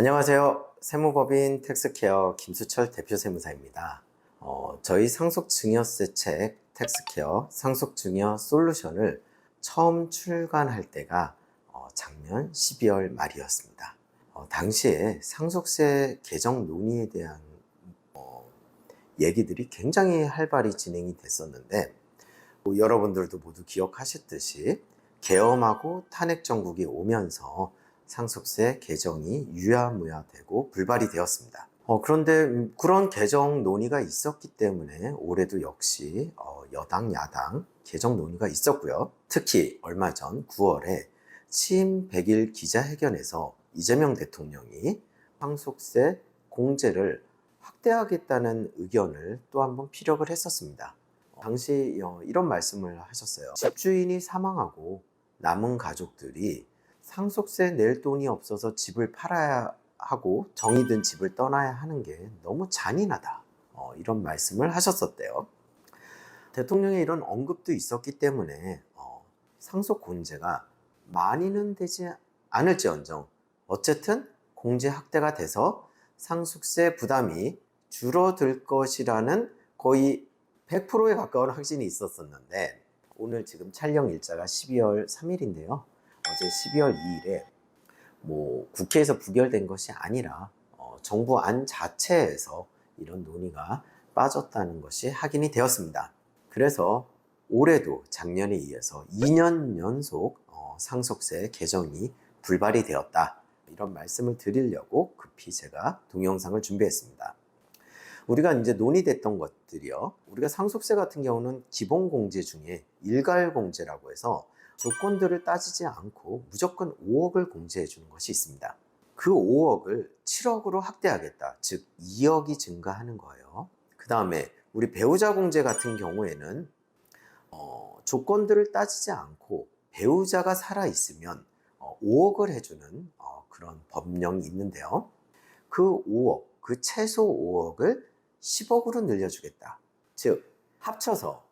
안녕하세요. 세무법인 텍스케어 김수철 대표 세무사입니다. 저희 상속증여세 책 텍스케어 상속증여 솔루션을 처음 출간할 때가 작년 12월 말이었습니다. 당시에 상속세 개정 논의에 대한 얘기들이 굉장히 활발히 진행이 됐었는데 여러분들도 모두 기억하셨듯이 계엄하고 탄핵 정국이 오면서 상속세 개정이 유야무야되고 불발이 되었습니다. 그런데 그런 개정 논의가 있었기 때문에 올해도 역시 여당 야당 개정 논의가 있었고요. 특히 얼마 전 9월에 취임 100일 기자회견에서 이재명 대통령이 상속세 공제를 확대하겠다는 의견을 또 한 번 피력을 했었습니다. 당시 이런 말씀을 하셨어요. 집주인이 사망하고 남은 가족들이 상속세 낼 돈이 없어서 집을 팔아야 하고 정이 든 집을 떠나야 하는 게 너무 잔인하다. 이런 말씀을 하셨었대요. 대통령의 이런 언급도 있었기 때문에 상속 공제가 많이는 되지 않을지언정 어쨌든 공제 확대가 돼서 상속세 부담이 줄어들 것이라는 거의 100%에 가까운 확신이 있었었는데 오늘 지금 촬영 일자가 12월 3일인데요. 어제 12월 2일에 국회에서 부결된 것이 아니라 정부 안 자체에서 이런 논의가 빠졌다는 것이 확인이 되었습니다. 그래서 올해도 작년에 이어서 2년 연속 상속세 개정이 불발이 되었다. 이런 말씀을 드리려고 급히 제가 동영상을 준비했습니다. 우리가 이제 논의됐던 것들이요. 우리가 상속세 같은 경우는 기본공제 중에 일괄공제라고 해서 조건들을 따지지 않고 무조건 5억을 공제해 주는 것이 있습니다. 그 5억을 7억으로 확대하겠다. 즉 2억이 증가하는 거예요. 그 다음에 우리 배우자 공제 같은 경우에는 조건들을 따지지 않고 배우자가 살아있으면 5억을 해주는 그런 법령이 있는데요. 그 5억, 그 최소 5억을 10억으로 늘려주겠다. 즉 합쳐서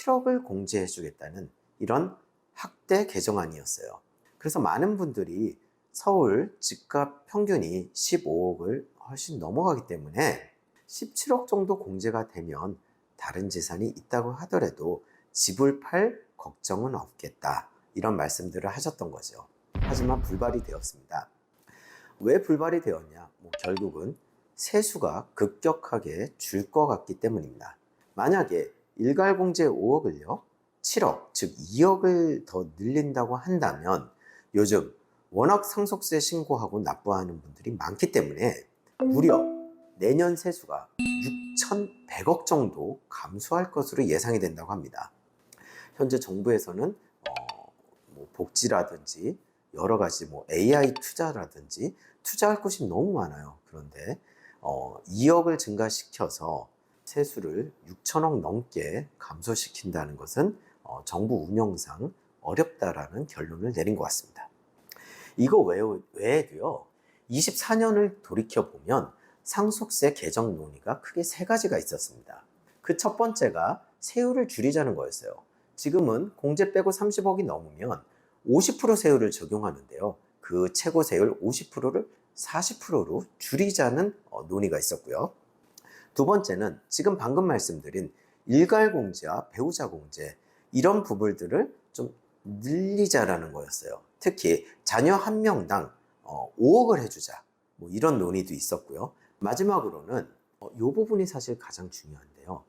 17억을 공제해 주겠다는 이런 확대 개정안이었어요. 그래서 많은 분들이 서울 집값 평균이 15억을 훨씬 넘어가기 때문에 17억 정도 공제가 되면 다른 재산이 있다고 하더라도 집을 팔 걱정은 없겠다. 이런 말씀들을 하셨던 거죠. 하지만 불발이 되었습니다. 왜 불발이 되었냐? 결국은 세수가 급격하게 줄 것 같기 때문입니다. 만약에 일괄공제 5억을요 7억, 즉 2억을 더 늘린다고 한다면 요즘 워낙 상속세 신고하고 납부하는 분들이 많기 때문에 무려 내년 세수가 6,100억 정도 감소할 것으로 예상이 된다고 합니다. 현재 정부에서는 복지라든지 여러 가지 AI 투자라든지 투자할 것이 너무 많아요. 그런데 2억을 증가시켜서 세수를 6천억 넘게 감소시킨다는 것은 정부 운영상 어렵다라는 결론을 내린 것 같습니다. 이거 외에도요, 24년을 돌이켜보면 상속세 개정 논의가 크게 세 가지가 있었습니다. 그 첫 번째가 세율을 줄이자는 거였어요. 지금은 공제 빼고 30억이 넘으면 50% 세율을 적용하는데요. 그 최고 세율 50%를 40%로 줄이자는 논의가 있었고요. 두 번째는 지금 방금 말씀드린 일괄공제와 배우자공제 이런 부분들을 좀 늘리자라는 거였어요. 특히 자녀 한 명당 5억을 해주자 이런 논의도 있었고요. 마지막으로는 이 부분이 사실 가장 중요한데요.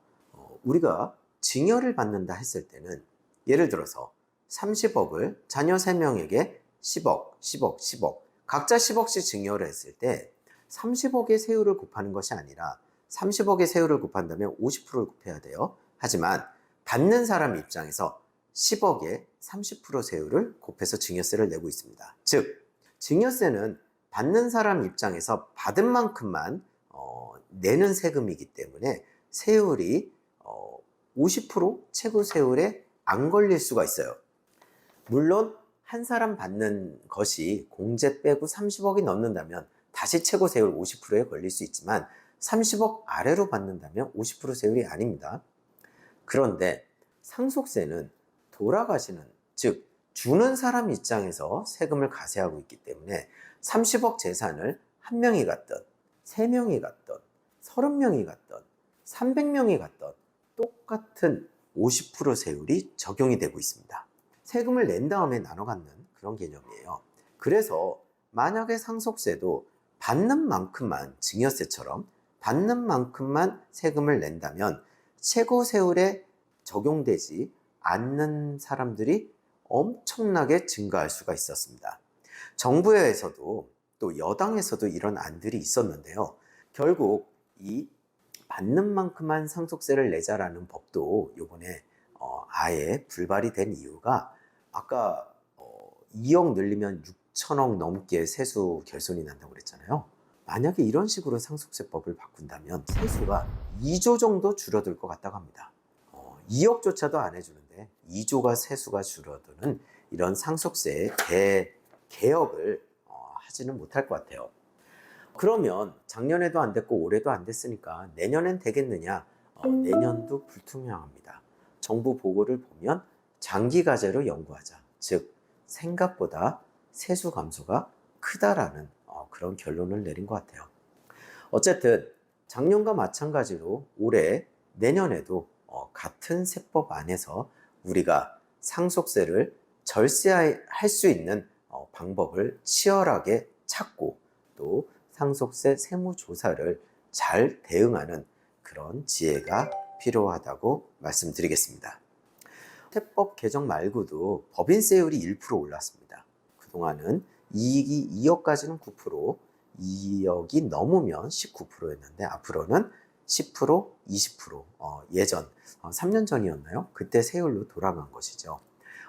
우리가 증여를 받는다 했을 때는 예를 들어서 30억을 자녀 3명에게 10억, 10억, 10억 각자 10억씩 증여를 했을 때 30억의 세율을 곱하는 것이 아니라 30억의 세율을 곱한다면 50%를 곱해야 돼요. 하지만 받는 사람 입장에서 10억에 30% 세율을 곱해서 증여세를 내고 있습니다. 즉 증여세는 받는 사람 입장에서 받은 만큼만 내는 세금이기 때문에 세율이 50% 최고 세율에 안 걸릴 수가 있어요. 물론 한 사람 받는 것이 공제 빼고 30억이 넘는다면 다시 최고 세율 50%에 걸릴 수 있지만 30억 아래로 받는다면 50% 세율이 아닙니다. 그런데 상속세는 돌아가시는, 즉 주는 사람 입장에서 세금을 과세하고 있기 때문에 30억 재산을 한 명이 갖던, 세 명이 갖던, 30명이 갖던, 300명이 갖던 똑같은 50% 세율이 적용이 되고 있습니다. 세금을 낸 다음에 나눠 갖는 그런 개념이에요. 그래서 만약에 상속세도 받는 만큼만, 증여세처럼 받는 만큼만 세금을 낸다면 최고 세율에 적용되지 않는 사람들이 엄청나게 증가할 수가 있었습니다. 정부에서도 또 여당에서도 이런 안들이 있었는데요. 결국 이 받는 만큼만 상속세를 내자라는 법도 이번에 아예 불발이 된 이유가 아까 2억 늘리면 6천억 넘게 세수 결손이 난다고 그랬잖아요. 만약에 이런 식으로 상속세법을 바꾼다면 세수가 2조 정도 줄어들 것 같다고 합니다. 2억조차도 안 해주는데 2조가 세수가 줄어드는 이런 상속세 개혁을 하지는 못할 것 같아요. 그러면 작년에도 안 됐고 올해도 안 됐으니까 내년엔 되겠느냐? 내년도 불투명합니다. 정부 보고를 보면 장기 과제로 연구하자. 즉 생각보다 세수 감소가 크다라는 그런 결론을 내린 것 같아요. 어쨌든 작년과 마찬가지로 올해 내년에도 같은 세법 안에서 우리가 상속세를 절세할 수 있는 방법을 치열하게 찾고 또 상속세 세무조사를 잘 대응하는 그런 지혜가 필요하다고 말씀드리겠습니다. 세법 개정 말고도 법인세율이 1% 올랐습니다. 그동안은 이익이 2억까지는 9%, 2억이 넘으면 19%였는데 앞으로는 10%, 20%, 예전 3년 전이었나요? 그때 세율로 돌아간 것이죠.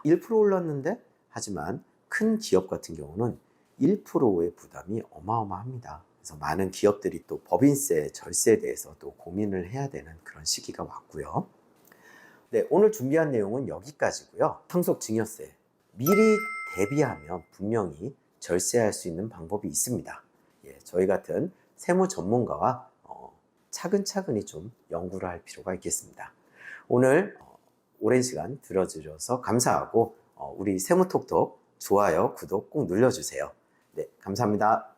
1% 올랐는데 하지만 큰 기업 같은 경우는 1%의 부담이 어마어마합니다. 그래서 많은 기업들이 또 법인세, 절세에 대해서 또 고민을 해야 되는 그런 시기가 왔고요. 네, 오늘 준비한 내용은 여기까지고요. 상속증여세, 미리 대비하면 분명히 절세할 수 있는 방법이 있습니다. 저희 같은 세무 전문가와 차근차근히 좀 연구를 할 필요가 있겠습니다. 오늘 오랜 시간 들어주셔서 감사하고 우리 세무톡톡 좋아요, 구독 꼭 눌러주세요. 네, 감사합니다.